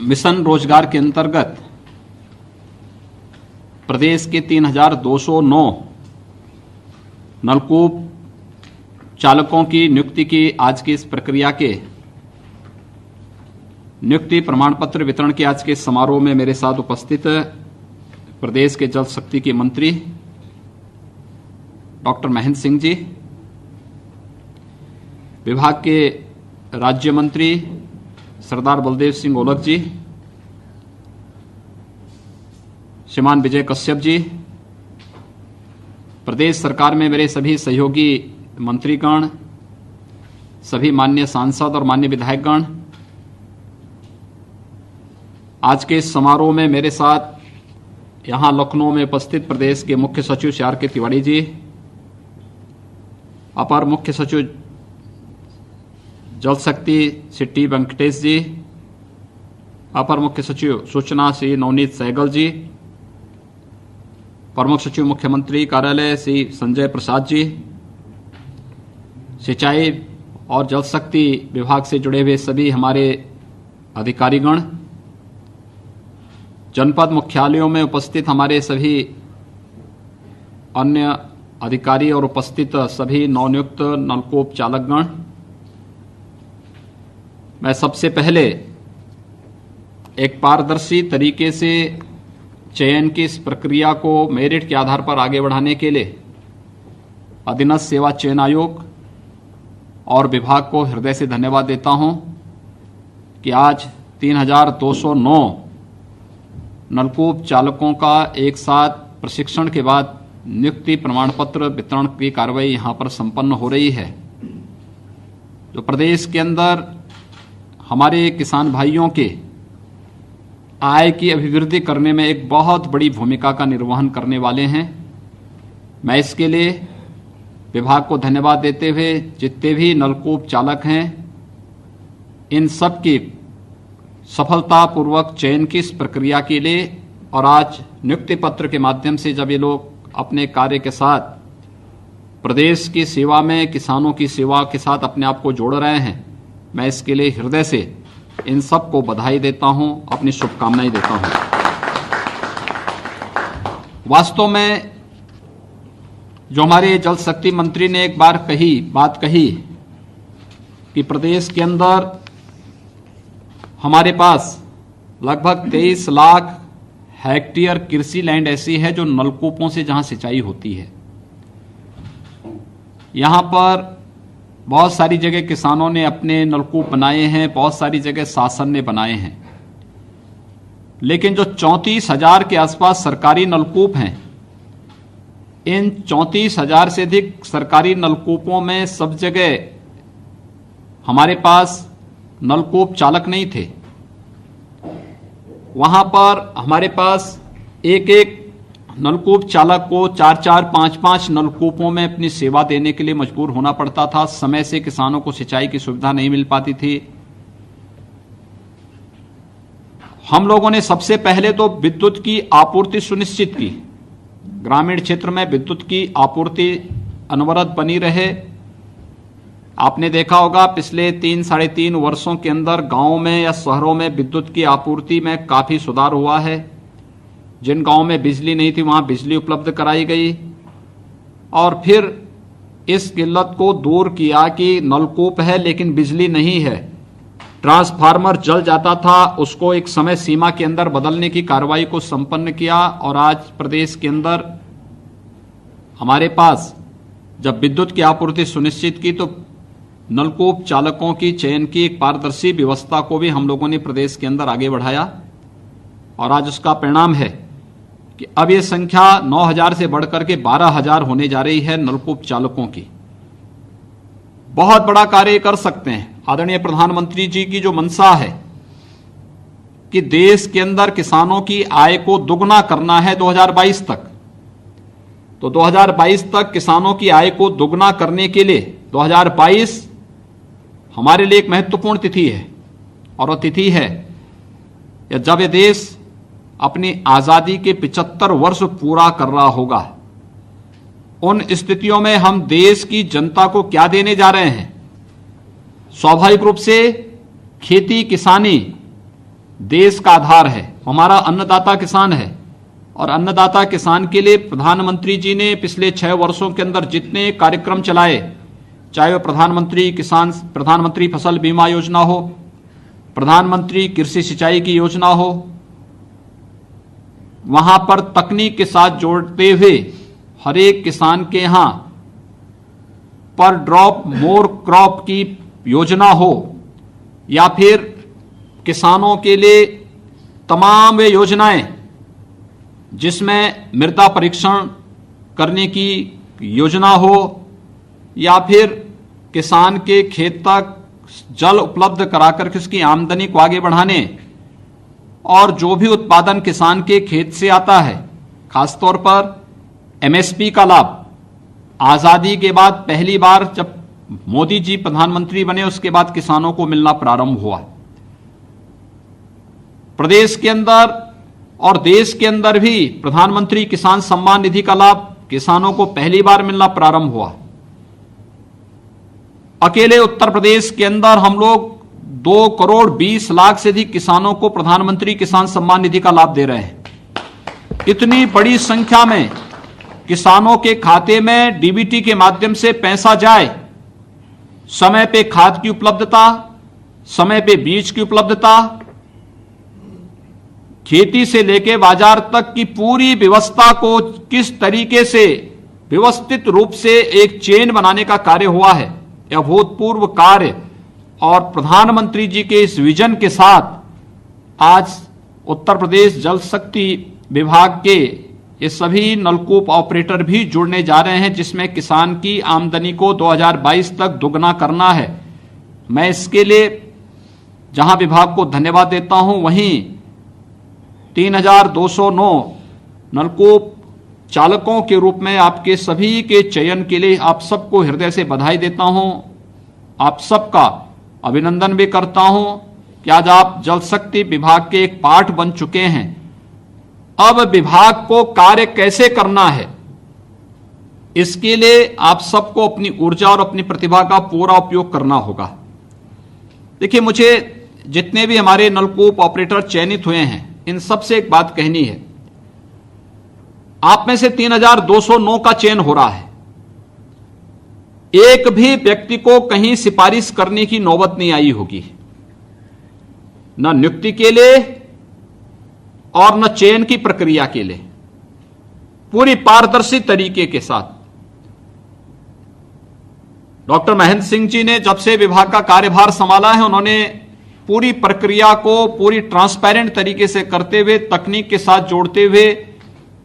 Mission रोजगार के अंतर्गत प्रदेश के 3,209 नलकूप चालकों की नियुक्ति की आज की इस प्रक्रिया के नियुक्ति प्रमाण पत्र वितरण के आज के समारोह में मेरे साथ उपस्थित प्रदेश के जल शक्ति के मंत्री डॉक्टर महेंद्र सिंह जी, विभाग के राज्य मंत्री सरदार बलदेव सिंह ओलख जी, श्रीमान विजय कश्यप जी, प्रदेश सरकार में मेरे सभी सहयोगी मंत्रीगण, सभी माननीय सांसद और माननीय विधायकगण, आज के इस समारोह में मेरे साथ यहां लखनऊ में उपस्थित प्रदेश के मुख्य सचिव श्री आर के तिवारी जी, अपर मुख्य सचिव जल शक्ति श्री टी वेंकटेश जी, अपर मुख्य सचिव सूचना श्री नवनीत सहगल जी, प्रमुख सचिव मुख्यमंत्री कार्यालय श्री संजय प्रसाद जी, सिंचाई और जल शक्ति विभाग से जुड़े हुए सभी हमारे अधिकारीगण, जनपद मुख्यालयों में उपस्थित हमारे सभी अन्य अधिकारी और उपस्थित सभी नवनियुक्त नलकूप चालकगण, मैं सबसे पहले एक पारदर्शी तरीके से चयन की इस प्रक्रिया को मेरिट के आधार पर आगे बढ़ाने के लिए अधीनस्थ सेवा चयन आयोग और विभाग को हृदय से धन्यवाद देता हूं कि आज 3,209 नलकूप चालकों का एक साथ प्रशिक्षण के बाद नियुक्ति प्रमाण पत्र वितरण की कार्रवाई यहां पर संपन्न हो रही है, जो प्रदेश के अंदर हमारे किसान भाइयों के आय की अभिवृद्धि करने में एक बहुत बड़ी भूमिका का निर्वहन करने वाले हैं। मैं इसके लिए विभाग को धन्यवाद देते हुए जितने भी नलकूप चालक हैं, इन सब की सफलतापूर्वक चयन की इस प्रक्रिया के लिए और आज नियुक्ति पत्र के माध्यम से जब ये लोग अपने कार्य के साथ प्रदेश की सेवा में, किसानों की सेवा के साथ अपने आप को जोड़ रहे हैं, मैं इसके लिए हृदय से इन सब को बधाई देता हूं, अपनी शुभकामनाएं देता हूं। वास्तव में जो हमारे जल शक्ति मंत्री ने एक बार बात कही कि प्रदेश के अंदर हमारे पास लगभग 23 लाख हेक्टेयर कृषि लैंड ऐसी है जो नलकूपों से जहां सिंचाई होती है। यहां पर बहुत सारी जगह किसानों ने अपने नलकूप बनाए हैं, बहुत सारी जगह शासन ने बनाए हैं, लेकिन जो 34,000 के आसपास सरकारी नलकूप हैं, इन 34,000 से अधिक सरकारी नलकूपों में सब जगह हमारे पास नलकूप चालक नहीं थे। वहां पर हमारे पास एक एक नलकूप चालक को 4-4, 5-5 नलकूपों में अपनी सेवा देने के लिए मजबूर होना पड़ता था। समय से किसानों को सिंचाई की सुविधा नहीं मिल पाती थी। हम लोगों ने सबसे पहले तो विद्युत की आपूर्ति सुनिश्चित की, ग्रामीण क्षेत्र में विद्युत की आपूर्ति अनवरत बनी रहे। आपने देखा होगा पिछले 3-3.5 वर्षों के अंदर गांवों में या शहरों में विद्युत की आपूर्ति में काफी सुधार हुआ है। जिन गांवों में बिजली नहीं थी वहां बिजली उपलब्ध कराई गई और फिर इस किल्लत को दूर किया कि नलकूप है लेकिन बिजली नहीं है, ट्रांसफार्मर जल जाता था, उसको एक समय सीमा के अंदर बदलने की कार्रवाई को संपन्न किया और आज प्रदेश के अंदर हमारे पास जब विद्युत की आपूर्ति सुनिश्चित की तो नलकूप चालकों की चयन की एक पारदर्शी व्यवस्था को भी हम लोगों ने प्रदेश के अंदर आगे बढ़ाया और आज उसका परिणाम है कि अब ये संख्या 9,000 से बढ़कर के 12,000 होने जा रही है नलकूप चालकों की। बहुत बड़ा कार्य कर सकते हैं। आदरणीय प्रधानमंत्री जी की जो मंशा है कि देश के अंदर किसानों की आय को दुगना करना है 2022 तक, तो 2022 तक किसानों की आय को दुगना करने के लिए 2022 हमारे लिए एक महत्वपूर्ण तिथि है और वह तिथि है जब यह देश अपनी आजादी के 75 वर्ष पूरा कर रहा होगा। उन स्थितियों में हम देश की जनता को क्या देने जा रहे हैं? स्वाभाविक रूप से खेती किसानी देश का आधार है, हमारा अन्नदाता किसान है। और अन्नदाता किसान के लिए प्रधानमंत्री जी ने पिछले 6 वर्षों के अंदर जितने कार्यक्रम चलाए, चाहे वो प्रधानमंत्री फसल बीमा योजना हो, प्रधानमंत्री कृषि सिंचाई की योजना हो, वहां पर तकनीक के साथ जोड़ते हुए हर एक किसान के यहां पर ड्रॉप मोर क्रॉप की योजना हो, या फिर किसानों के लिए तमाम वे योजनाएं जिसमें मृदा परीक्षण करने की योजना हो, या फिर किसान के खेत तक जल उपलब्ध कराकर के उसकी आमदनी को आगे बढ़ाने, और जो भी उत्पादन किसान के खेत से आता है, खासतौर पर एमएसपी का लाभ आजादी के बाद पहली बार जब मोदी जी प्रधानमंत्री बने उसके बाद किसानों को मिलना प्रारंभ हुआ। प्रदेश के अंदर और देश के अंदर भी प्रधानमंत्री किसान सम्मान निधि का लाभ किसानों को पहली बार मिलना प्रारंभ हुआ। अकेले उत्तर प्रदेश के अंदर हम लोग 2 करोड़ 20 लाख से अधिक किसानों को प्रधानमंत्री किसान सम्मान निधि का लाभ दे रहे हैं। इतनी बड़ी संख्या में किसानों के खाते में डीबीटी के माध्यम से पैसा जाए, समय पे खाद की उपलब्धता, समय पे बीज की उपलब्धता, खेती से लेकर बाजार तक की पूरी व्यवस्था को किस तरीके से व्यवस्थित रूप से एक चेन बनाने का कार्य हुआ है, यह अभूतपूर्व कार्य। और प्रधानमंत्री जी के इस विजन के साथ आज उत्तर प्रदेश जल शक्ति विभाग के ये सभी नलकूप ऑपरेटर भी जुड़ने जा रहे हैं, जिसमें किसान की आमदनी को 2022 तक दुगना करना है। मैं इसके लिए जहां विभाग को धन्यवाद देता हूं, वहीं 3209 नलकूप चालकों के रूप में आपके सभी के चयन के लिए आप सबको हृदय से बधाई देता हूं। आप सबका अभिनंदन भी करता हूं कि आज आप जल शक्ति विभाग के एक पार्ट बन चुके हैं। अब विभाग को कार्य कैसे करना है, इसके लिए आप सबको अपनी ऊर्जा और अपनी प्रतिभा का पूरा उपयोग करना होगा। देखिए, मुझे जितने भी हमारे नलकूप ऑपरेटर चयनित हुए हैं, इन सबसे एक बात कहनी है। आप में से 3209 का चयन हो रहा है। एक भी व्यक्ति को कहीं सिफारिश करने की नौबत नहीं आई होगी, न नियुक्ति के लिए और न चयन की प्रक्रिया के लिए, पूरी पारदर्शी तरीके के साथ। डॉक्टर महेंद्र सिंह जी ने जब से विभाग का कार्यभार संभाला है, उन्होंने पूरी प्रक्रिया को पूरी ट्रांसपेरेंट तरीके से करते हुए, तकनीक के साथ जोड़ते हुए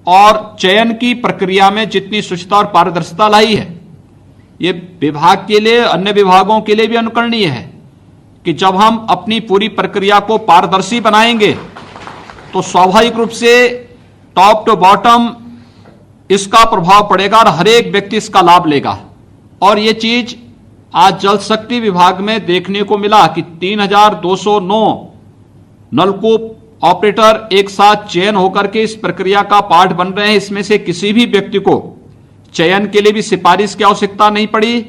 और चयन की प्रक्रिया में जितनी शुचिता और पारदर्शिता लाई है, ये विभाग के लिए, अन्य विभागों के लिए भी अनुकरणीय है कि जब हम अपनी पूरी प्रक्रिया को पारदर्शी बनाएंगे तो स्वाभाविक रूप से टॉप टू बॉटम इसका प्रभाव पड़ेगा और हर एक व्यक्ति इसका लाभ लेगा। और ये चीज आज जल शक्ति विभाग में देखने को मिला कि 3209 नलकूप ऑपरेटर एक साथ चयन होकर के इस प्रक्रिया का पार्ट बन रहे हैं। इसमें से किसी भी व्यक्ति को चयन के लिए भी सिफारिश की आवश्यकता नहीं पड़ी,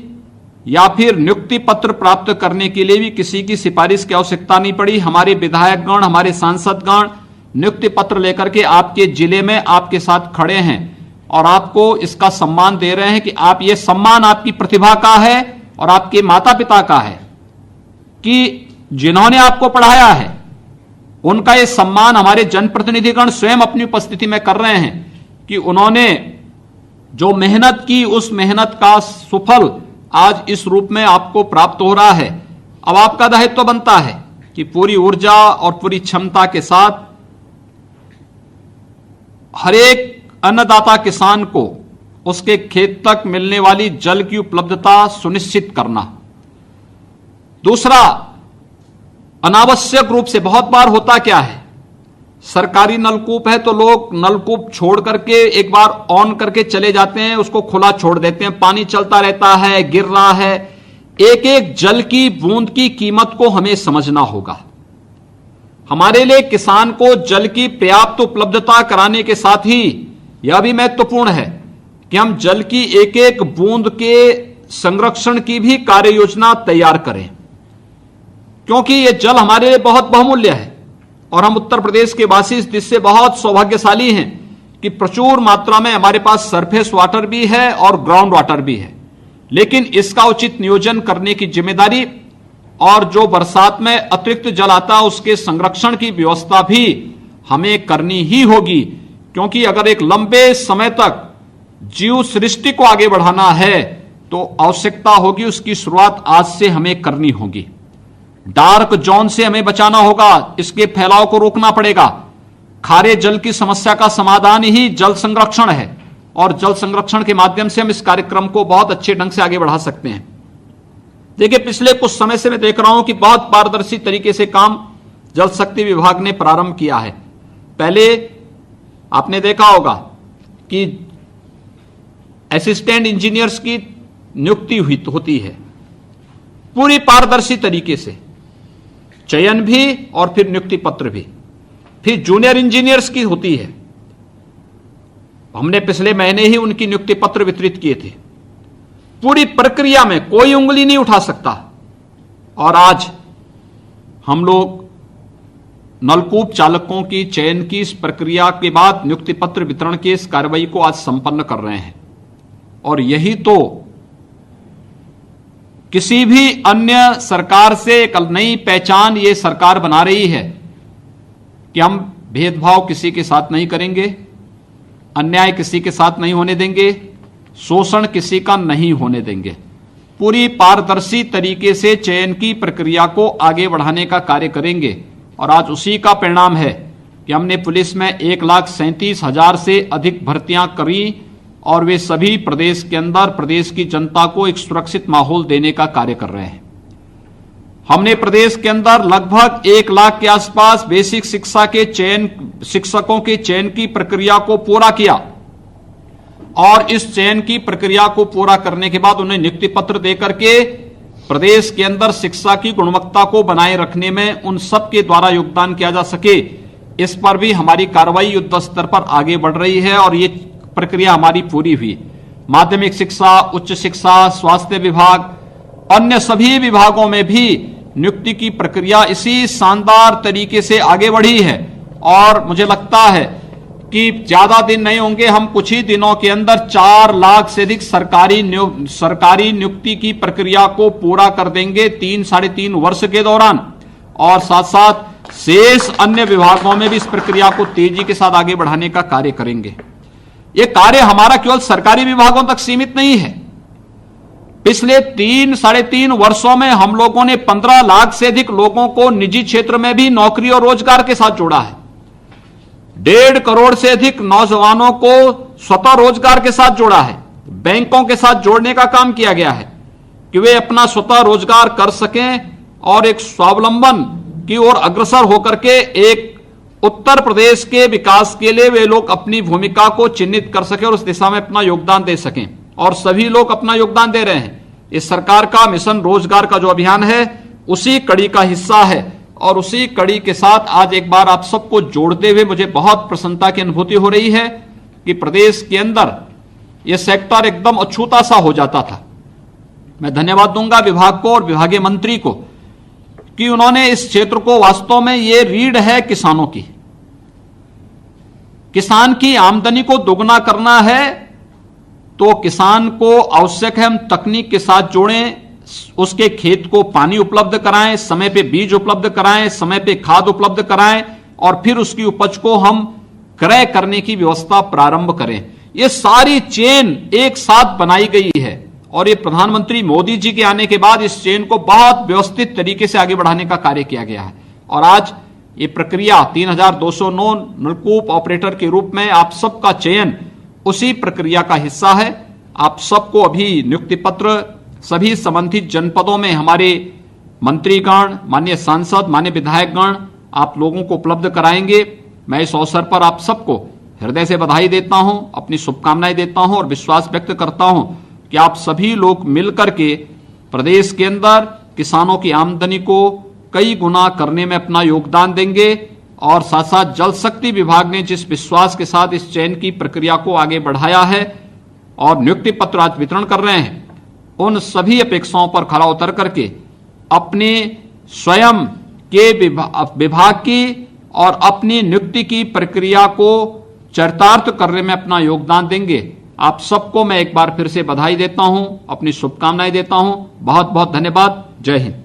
या फिर नियुक्ति पत्र प्राप्त करने के लिए भी किसी की सिफारिश की आवश्यकता नहीं पड़ी। हमारे विधायकगण, हमारे सांसदगण नियुक्ति पत्र लेकर के आपके जिले में आपके साथ खड़े हैं और आपको इसका सम्मान दे रहे हैं कि आप, ये सम्मान आपकी प्रतिभा का है और आपके माता पिता का है कि जिन्होंने आपको पढ़ाया है, उनका ये सम्मान हमारे जनप्रतिनिधिगण स्वयं अपनी उपस्थिति में कर रहे हैं कि उन्होंने जो मेहनत की, उस मेहनत का सुफल आज इस रूप में आपको प्राप्त हो रहा है। अब आपका दायित्व बनता है कि पूरी ऊर्जा और पूरी क्षमता के साथ हर एक अन्नदाता किसान को उसके खेत तक मिलने वाली जल की उपलब्धता सुनिश्चित करना। दूसरा, अनावश्यक रूप से बहुत बार होता क्या है, सरकारी नलकूप है तो लोग नलकूप छोड़ करके एक बार ऑन करके चले जाते हैं, उसको खुला छोड़ देते हैं, पानी चलता रहता है, गिर रहा है। एक एक जल की बूंद की कीमत को हमें समझना होगा। हमारे लिए किसान को जल की पर्याप्त उपलब्धता कराने के साथ ही यह भी महत्वपूर्ण है कि हम जल की एक एक बूंद के संरक्षण की भी कार्य योजना तैयार करें, क्योंकि यह जल हमारे लिए बहुत बहुमूल्य है। और हम उत्तर प्रदेश के वासी इस दिश से बहुत सौभाग्यशाली हैं कि प्रचुर मात्रा में हमारे पास सरफेस वाटर भी है और ग्राउंड वाटर भी है। लेकिन इसका उचित नियोजन करने की जिम्मेदारी और जो बरसात में अतिरिक्त जल आता है उसके संरक्षण की व्यवस्था भी हमें करनी ही होगी, क्योंकि अगर एक लंबे समय तक जीव सृष्टि को आगे बढ़ाना है तो आवश्यकता होगी उसकी शुरुआत आज से हमें करनी होगी। डार्क जोन से हमें बचाना होगा, इसके फैलाव को रोकना पड़ेगा। खारे जल की समस्या का समाधान ही जल संरक्षण है और जल संरक्षण के माध्यम से हम इस कार्यक्रम को बहुत अच्छे ढंग से आगे बढ़ा सकते हैं। देखिए, पिछले कुछ समय से मैं देख रहा हूं कि बहुत पारदर्शी तरीके से काम जल शक्ति विभाग ने प्रारंभ किया है। पहले आपने देखा होगा कि असिस्टेंट इंजीनियर्स की नियुक्ति होती है पूरी पारदर्शी तरीके से, चयन भी और फिर नियुक्ति पत्र भी। फिर जूनियर इंजीनियर्स की होती है, हमने पिछले महीने ही उनकी नियुक्ति पत्र वितरित किए थे। पूरी प्रक्रिया में कोई उंगली नहीं उठा सकता। और आज हम लोग नलकूप चालकों की चयन की इस प्रक्रिया के बाद नियुक्ति पत्र वितरण की इस कार्रवाई को आज संपन्न कर रहे हैं। और यही तो किसी भी अन्य सरकार से एक नई पहचान ये सरकार बना रही है कि हम भेदभाव किसी के साथ नहीं करेंगे, अन्याय किसी के साथ नहीं होने देंगे, शोषण किसी का नहीं होने देंगे। पूरी पारदर्शी तरीके से चयन की प्रक्रिया को आगे बढ़ाने का कार्य करेंगे। और आज उसी का परिणाम है कि हमने पुलिस में 1,37,000 से अधिक भर्तियां करी और वे सभी प्रदेश के अंदर प्रदेश की जनता को एक सुरक्षित माहौल देने का कार्य कर रहे हैं। हमने प्रदेश के अंदर लगभग 1 लाख के आसपास बेसिक शिक्षा के चयन शिक्षकों के चयन की प्रक्रिया को पूरा किया और इस चयन की प्रक्रिया को पूरा करने के बाद उन्हें नियुक्ति पत्र देकर के प्रदेश के अंदर शिक्षा की गुणवत्ता को बनाए रखने में उन सब के द्वारा योगदान किया जा सके, इस पर भी हमारी कार्रवाई युद्ध स्तर पर आगे बढ़ रही है और ये प्रक्रिया हमारी पूरी हुई। माध्यमिक शिक्षा, उच्च शिक्षा, स्वास्थ्य विभाग, अन्य सभी विभागों में भी नियुक्ति की प्रक्रिया इसी शानदार तरीके से आगे बढ़ी है। और मुझे लगता है कि ज्यादा दिन नहीं होंगे, हम कुछ ही दिनों के अंदर 4 लाख से अधिक सरकारी नियुक्ति की प्रक्रिया को पूरा कर देंगे 3-3.5 वर्ष के दौरान। और साथ साथ शेष अन्य विभागों में भी इस प्रक्रिया को तेजी के साथ आगे बढ़ाने का कार्य करेंगे। यह कार्य हमारा केवल सरकारी विभागों तक सीमित नहीं है। पिछले 3-3.5 वर्षों में हम लोगों ने 15 लाख से अधिक लोगों को निजी क्षेत्र में भी नौकरी और रोजगार के साथ जोड़ा है। 1.5 करोड़ से अधिक नौजवानों को स्वतः रोजगार के साथ जोड़ा है। बैंकों के साथ जोड़ने का काम किया गया है कि वे अपना स्वतः रोजगार कर सकें और एक स्वावलंबन की ओर अग्रसर होकर के एक उत्तर प्रदेश के विकास के लिए वे लोग अपनी भूमिका को चिन्हित कर सकें और उस दिशा में अपना योगदान दे सकें। और सभी लोग अपना योगदान दे रहे हैं। इस सरकार का मिशन रोजगार का जो अभियान है उसी कड़ी का हिस्सा है। और उसी कड़ी के साथ आज एक बार आप सबको जोड़ते हुए मुझे बहुत प्रसन्नता की अनुभूति हो रही है कि प्रदेश के अंदर यह सेक्टर एकदम अछूता सा हो जाता था। मैं धन्यवाद दूंगा विभाग को और विभागीय मंत्री को कि उन्होंने इस क्षेत्र को, वास्तव में ये रीढ़ है किसानों की। किसान की आमदनी को दोगुना करना है तो किसान को आवश्यक है हम तकनीक के साथ जोड़ें, उसके खेत को पानी उपलब्ध कराएं, समय पे बीज उपलब्ध कराएं, समय पे खाद उपलब्ध कराएं और फिर उसकी उपज को हम क्रय करने की व्यवस्था प्रारंभ करें। ये सारी चेन एक साथ बनाई गई है और ये प्रधानमंत्री मोदी जी के आने के बाद इस चेन को बहुत व्यवस्थित तरीके से आगे बढ़ाने का कार्य किया गया है। और आज ये प्रक्रिया 3,209 नलकूप ऑपरेटर के रूप में आप सबका चयन उसी प्रक्रिया का हिस्सा है। आप सबको अभी नियुक्ति पत्र सभी संबंधित जनपदों में हमारे मंत्रीगण, माननीय सांसद, माननीय विधायकगण आप लोगों को उपलब्ध कराएंगे। मैं इस अवसर पर आप सबको हृदय से बधाई देता हूं, अपनी शुभकामनाएं देता हूं और विश्वास व्यक्त करता हूं कि आप सभी लोग मिलकर के प्रदेश के अंदर किसानों की आमदनी को कई गुना करने में अपना योगदान देंगे। और साथ साथ जल शक्ति विभाग ने जिस विश्वास के साथ इस चयन की प्रक्रिया को आगे बढ़ाया है और नियुक्ति पत्र आज वितरण कर रहे हैं, उन सभी अपेक्षाओं पर खरा उतर करके अपने स्वयं के विभाग की और अपनी नियुक्ति की प्रक्रिया को चरितार्थ करने में अपना योगदान देंगे। आप सबको मैं एक बार फिर से बधाई देता हूं, अपनी शुभकामनाएं देता हूं। बहुत बहुत धन्यवाद। जय हिंद।